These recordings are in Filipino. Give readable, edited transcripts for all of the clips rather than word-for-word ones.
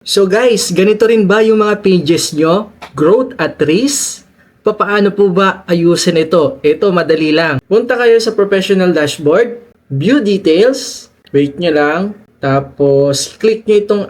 So guys, ganito rin ba yung mga pages nyo? Growth at risk? Paano po ba ayusin ito? Ito, madali lang. Punta kayo sa professional dashboard, view details, wait nyo lang, tapos click nyo itong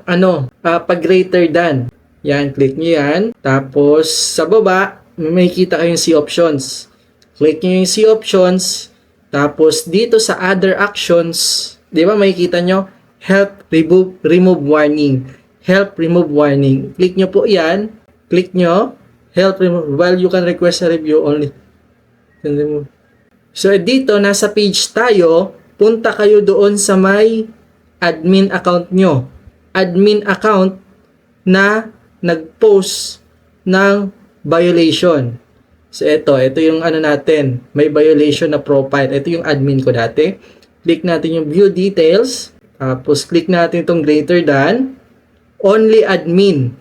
pag greater than. Yan, click nyo yan. Tapos sa baba, may makikita kayong see options. Click nyo yung see options, tapos dito sa other actions, di ba makikita nyo? Help remove warning. Help remove warning. Click nyo po yan. Click nyo. Help remove. While you can request a review only. So dito, nasa page tayo. Punta kayo doon sa may admin account nyo. Admin account na nag-post ng violation. So ito yung natin. May violation na profile. Ito yung admin ko dati. Click natin yung view details. Tapos click natin itong greater than. Only admin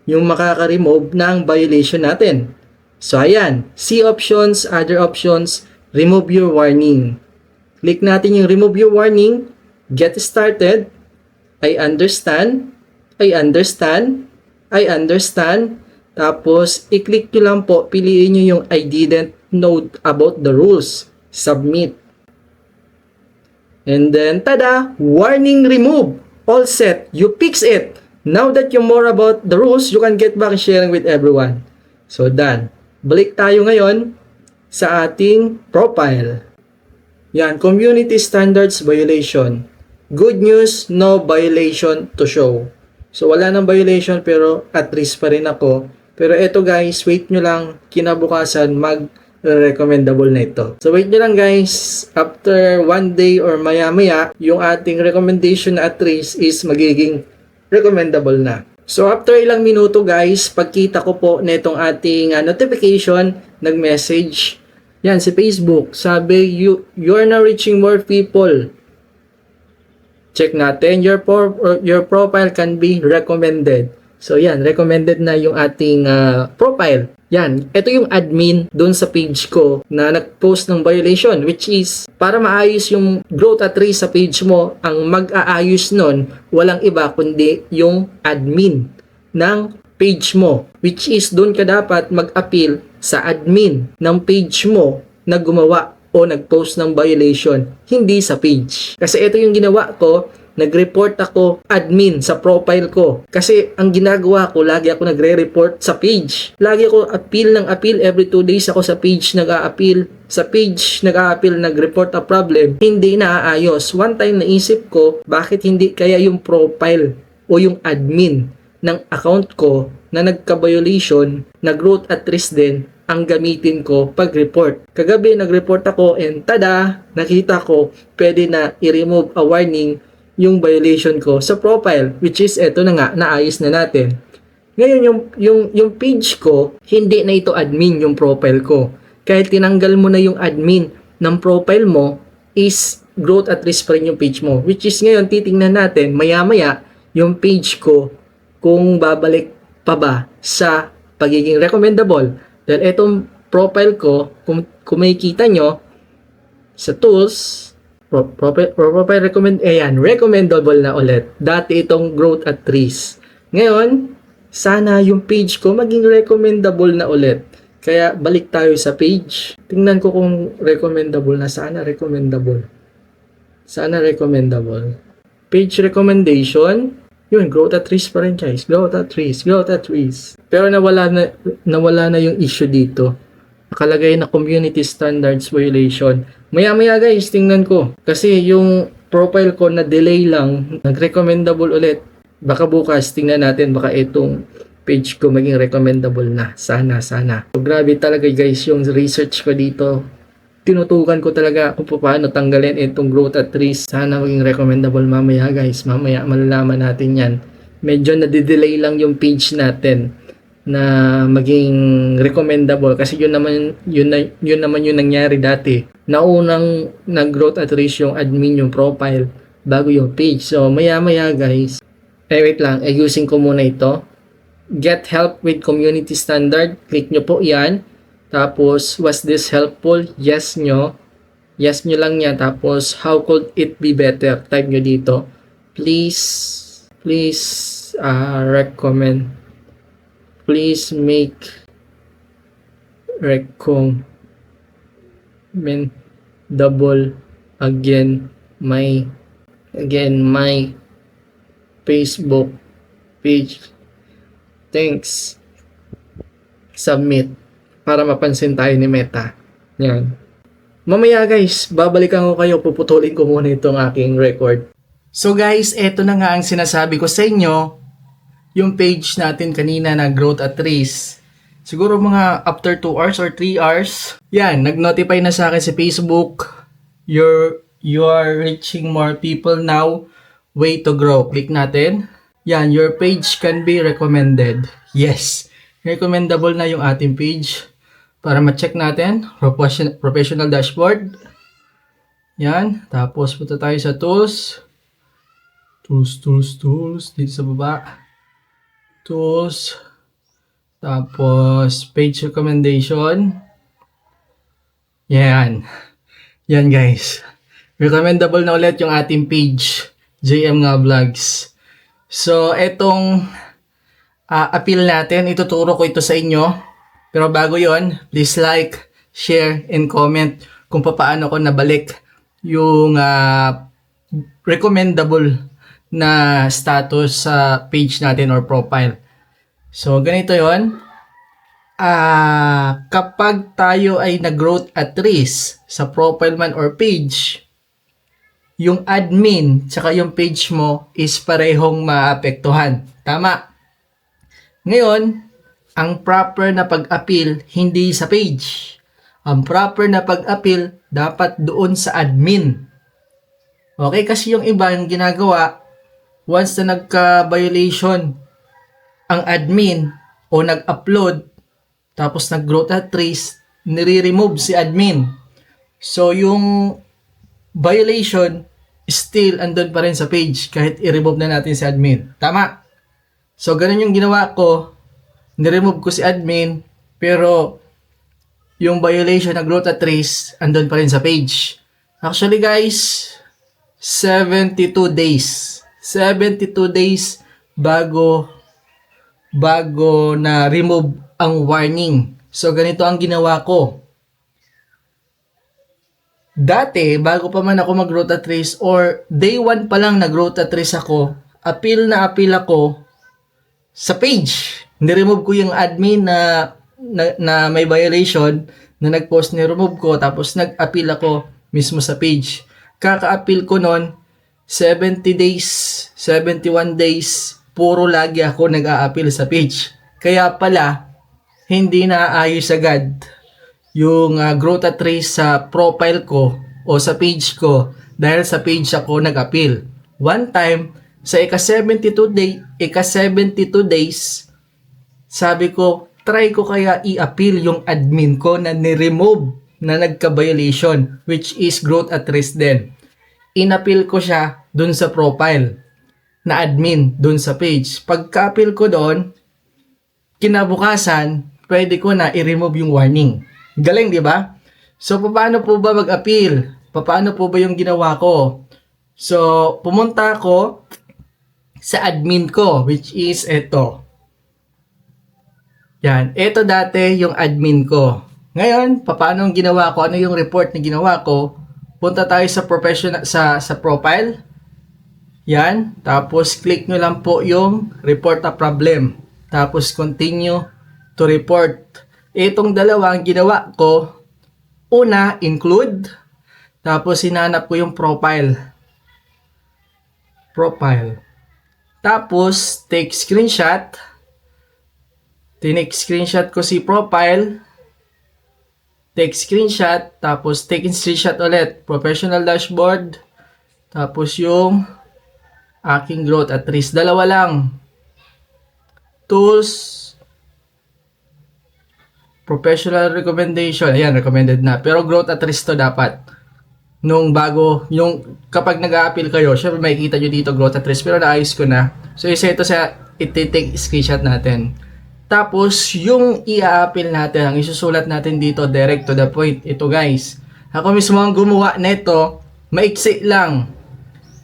yung makaka-remove ng violation natin. So ayan, see options, other options, remove your warning. Click natin yung remove your warning, get started, I understand, I understand, I understand. Tapos i-click nyo lang po, piliin nyo yung I didn't know about the rules, submit. And then tada, warning remove. All set, you fix it. Now that you more about the rules, you can get back sharing with everyone. So done. Balik tayo ngayon sa ating profile. Yan, community standards violation. Good news, no violation to show. So wala nang violation pero at risk pa rin ako. Pero eto guys, wait nyo lang, kinabukasan recommendable na ito. So wait nyo lang guys, after 1 day or maya-maya, yung ating recommendation na at risk is magiging recommendable na. So after ilang minuto guys, pagkita ko po netong ating notification, nag-message. Yan si Facebook, sabi you're now reaching more people. Check natin, your profile can be recommended. So yan, recommended na yung ating profile. Yan, ito yung admin doon sa page ko na nag-post ng violation, which is para maayos yung growth at risk sa page mo, ang mag-aayos nun, walang iba kundi yung admin ng page mo, which is doon ka dapat mag-appeal sa admin ng page mo na gumawa o nag-post ng violation, hindi sa page. Kasi ito yung ginawa ko, nag-report ako admin sa profile ko. Kasi ang ginagawa ko, lagi ako nagre-report sa page. Lagi ako appeal ng appeal. Every 2 days ako sa page nag-a-appeal. Sa page nag-a-appeal, nag-report a problem. Hindi naaayos. One time naisip ko, bakit hindi kaya yung profile o yung admin ng account ko na nagka-violation, na growth at risk din, ang gamitin ko pag-report. Kagabi nag-report ako and tada, nakita ko pwede na i-remove a warning yung violation ko sa profile, which is eto na nga, naayos na natin. Ngayon yung page ko, hindi na ito admin yung profile ko. Kahit tinanggal mo na yung admin ng profile mo, is growth at risk pa rin yung page mo. Which is ngayon titingnan natin maya-maya yung page ko kung babalik pa ba sa pagiging recommendable. Dahil etong profile ko, kung makikita nyo sa tools, profile recommendable na ulit. Dati itong growth at risk. Ngayon, sana yung page ko maging recommendable na ulit. Kaya balik tayo sa page. Tingnan ko kung recommendable na. Sana recommendable. Sana recommendable. Page recommendation. Yun, growth at risk pa rin guys. Growth at risk. Growth at risk. Pero nawala na yung issue dito. Nakalagay na community standards violation. Maya-maya guys, tingnan ko. Kasi yung profile ko na delay lang, nag-recommendable ulit. Baka bukas, tingnan natin, baka itong page ko maging recommendable na. Sana. So, grabe talaga guys yung research ko dito. Tinutukan ko talaga kung paano tanggalin itong growth at risk. Sana maging recommendable mamaya guys. Mamaya malalaman natin yan. Medyo nadidelay lang yung page natin na maging recommendable kasi yun naman yung nangyari dati. Naunang nag-growth at risk yung admin yung profile bago yung page. So maya-maya guys, wait lang, ayusin ko muna ito. Get help with community standard, click nyo po yan. Tapos, was this helpful? Yes nyo. Yes nyo lang yan. Tapos, how could it be better? Type nyo dito. Please recommend. Please make recommendable again my Facebook page. Thanks. Submit para mapansin tayo ni Meta. Yan. Mamaya guys, babalikan ko kayo, puputulin ko muna itong aking record. So guys, eto na nga ang sinasabi ko sa inyo, yung page natin kanina na growth at risk. Siguro mga after 2 hours or 3 hours, yan, nag-notify na sa akin si Facebook, you are reaching more people now, way to grow. Click natin. Yan, your page can be recommended. Yes, recommendable na yung ating page. Para ma-check natin, professional dashboard. Yan, tapos punta tayo sa tools. Tools, dito sa baba. Tools, tapos page recommendation. Yan guys, recommendable na ulit yung ating page, JM nga Vlogs. So etong appeal natin, ituturo ko ito sa inyo, pero bago yon, please like, share, and comment kung paano ko nabalik yung recommendable na status sa page natin or profile. So, ganito yon. Kapag tayo ay nag-growth at risk sa profile man or page, yung admin tsaka yung page mo is parehong maapektuhan. Tama. Ngayon, ang proper na pag-appeal hindi sa page. Ang proper na pag-appeal dapat doon sa admin. Okay, kasi yung iba yung ginagawa, once na nagka-violation ang admin o nag-upload, tapos nag-growth at trace, nire-remove si admin. So, yung violation, still andun pa rin sa page, kahit i-remove na natin si admin. Tama? So, ganun yung ginawa ko. Niremove ko si admin, pero yung violation na growth at trace, andun pa rin sa page. Actually, guys, 72 days. 72 days bago na remove ang warning. So, ganito ang ginawa ko. Dati, bago pa man ako mag-growth at trace or day 1 pa lang nag-growth at trace ako, appeal ako sa page. Niremove ko yung admin na may violation na nag-post, niremove ko, tapos nag-appeal ako mismo sa page. Kaka-appeal ko nun, 70 days, 71 days, puro lagi ako nag-a-appeal sa page. Kaya pala, hindi naayos agad yung growth at trace sa profile ko o sa page ko dahil sa page ako nag-appeal. One time, sa ika-72 days, sabi ko, try ko kaya i-appeal yung admin ko na ni-remove na nagka-violation, which is growth at trace din. In-appeal ko siya dun sa profile na admin dun sa page. Pagka-appeal ko doon, kinabukasan, pwede ko na i-remove yung warning. Galing, di ba? So, paano po ba mag-appeal? Paano po ba yung ginawa ko? So, pumunta ako sa admin ko, which is ito. Yan. Ito dati yung admin ko. Ngayon, paano yung ginawa ko? Ano yung report na ginawa ko? Punta tayo sa professional sa profile. Yan, tapos click nyo lang po yung report a problem. Tapos continue to report. Itong dalawa ang ginawa ko. Una, include. Tapos hinanap ko yung profile. Tapos take screenshot. Tinik screenshot ko si profile. Take screenshot, tapos take screenshot ulit, professional dashboard, tapos yung aking growth at risk. Dalawa lang. Tools, professional recommendation. Ayan, recommended na. Pero growth at risk to dapat. Nung bago, yung kapag nag-a-appeal kayo, syempre makikita nyo dito growth at risk. Pero naayos ko na. So, isa ito sa iti-take screenshot natin. Tapos, yung i-a-appeal natin, ang isusulat natin dito, direct to the point. Ito guys, ako mismo ang gumawa nito, maiksi lang.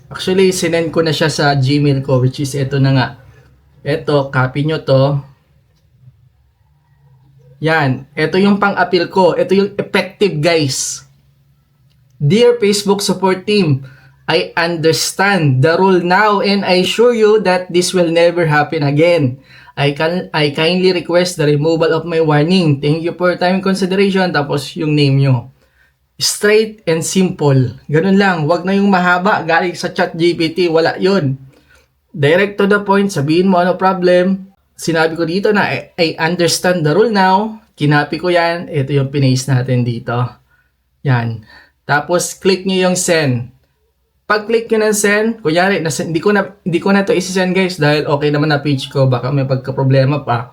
Actually, sinend ko na siya sa Gmail ko, which is ito na nga. Ito, copy nyo to. Yan. Ito yung pang-appeal ko. Ito yung effective, guys. Dear Facebook support team, I understand the rule now and I assure you that this will never happen again. I kindly request the removal of my warning. Thank you for your time and consideration. Tapos yung name nyo. Straight and simple. Ganun lang. Wag na yung mahaba. Galing sa ChatGPT. Wala yun. Direct to the point. Sabihin mo ano problem. Sinabi ko dito na I understand the rule now. Kinapi ko yan. Ito yung pinaste natin dito. Yan. Tapos click nyo yung send. Pag click nyo ng send, kunyari, hindi ko na to isi-send guys dahil okay naman na page ko. Baka may pagka-problema pa.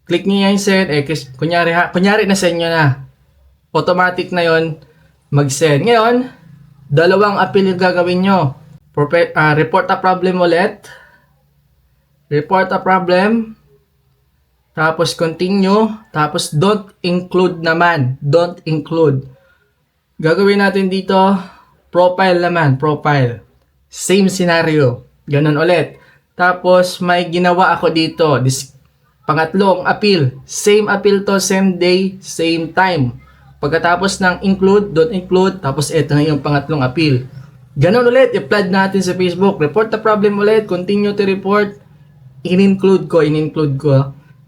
Click nyo yung send. Kunyari na send nyo na. Automatic na yon mag-send. Ngayon, dalawang appeal yung gagawin nyo. Report a problem ulit. Report a problem. Tapos continue. Tapos don't include naman. Don't include. Gagawin natin dito, profile naman. Profile. Same scenario. Ganun ulit. Tapos may ginawa ako dito. Pangatlong appeal. Same appeal to, same day, same time. Pagkatapos ng include, don't include. Tapos ito na yung pangatlong appeal. Ganun ulit. I-flood natin sa Facebook. Report the problem ulit. Continue to report. In-include ko.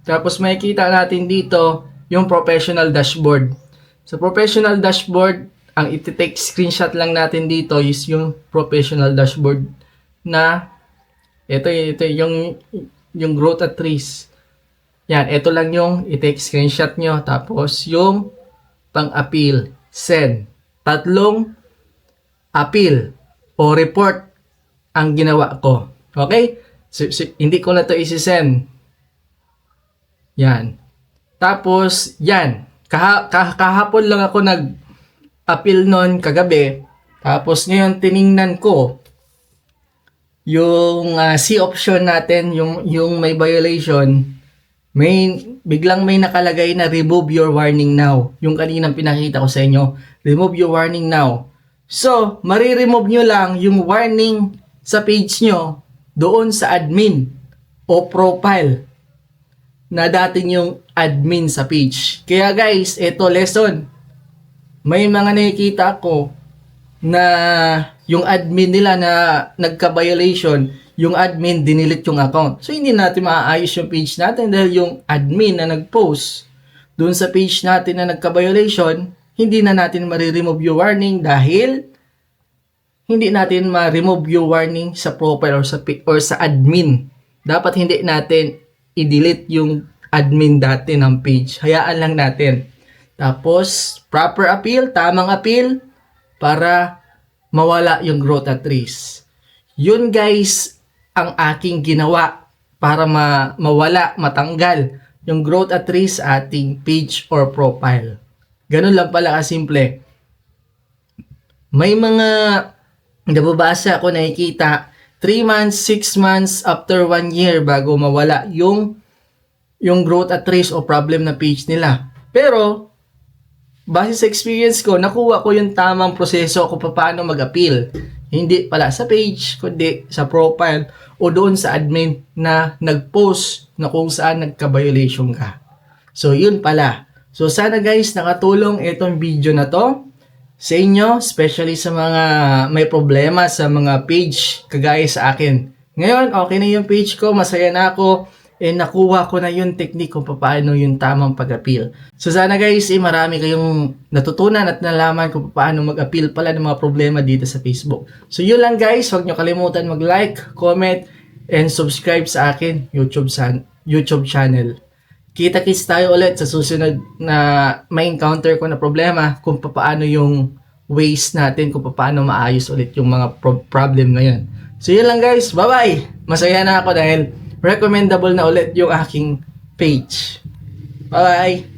Tapos makikita natin dito yung professional dashboard. Sa professional dashboard, ang iti-take screenshot lang natin dito is yung professional dashboard na ito yung growth at trees. Yan, ito lang yung i-take screenshot nyo. Tapos yung pang-appeal, send. Tatlong appeal o report ang ginawa ko. Okay? So, hindi ko na to isi-send. Yan. Tapos, yan. Kahapon lang ako nag-appeal nun kagabi. Tapos, ngayon tiningnan ko yung C option natin, yung may violation. Biglang may nakalagay na remove your warning now. Yung kaninang pinakita ko sa inyo. Remove your warning now. So, mariremove nyo lang yung warning sa page nyo doon sa admin o profile na dating yung admin sa page. Kaya guys, ito lesson. May mga nakikita ko na yung admin nila na nagka-violation, yung admin dinilit yung account. So hindi natin maaayos yung page natin dahil yung admin na nag-post doon sa page natin na nagka-violation, hindi na natin ma-remove yung warning dahil hindi natin ma-remove yung warning sa profile or sa admin. Dapat hindi natin i-delete yung admin dati ng page. Hayaan lang natin. Tapos, proper appeal, tamang appeal para mawala yung growth at trees. Yun guys, ang aking ginawa para mawala, matanggal yung growth at trees sa ating page or profile. Ganun lang pala kasimple. May mga nababasa ako nakikita 3 months, 6 months, after 1 year bago mawala yung growth at trace o problem na page nila. Pero, base sa experience ko, nakuha ko yung tamang proseso kung paano mag-appeal. Hindi pala sa page, kundi sa profile o doon sa admin na nag-post na kung saan nagka-violation ka. So, yun pala. So, sana guys, nakatulong itong video na to sa inyo, especially sa mga may problema sa mga page kagaya sa akin. Ngayon, okay na yung page ko, masaya na ako, nakuha ko na yung technique kung paano yung tamang pag-appeal. So sana guys, marami kayong natutunan at nalaman kung paano mag-appeal pala ng mga problema dito sa Facebook. So yun lang guys, huwag nyo kalimutan mag-like, comment, and subscribe sa akin YouTube channel. Kita-kits tayo ulit sa susunod na may encounter ko na problema kung paano yung ways natin, kung paano maayos ulit yung mga problem na yun. So yun lang guys, bye-bye! Masaya na ako dahil recommendable na ulit yung aking page. Bye-bye!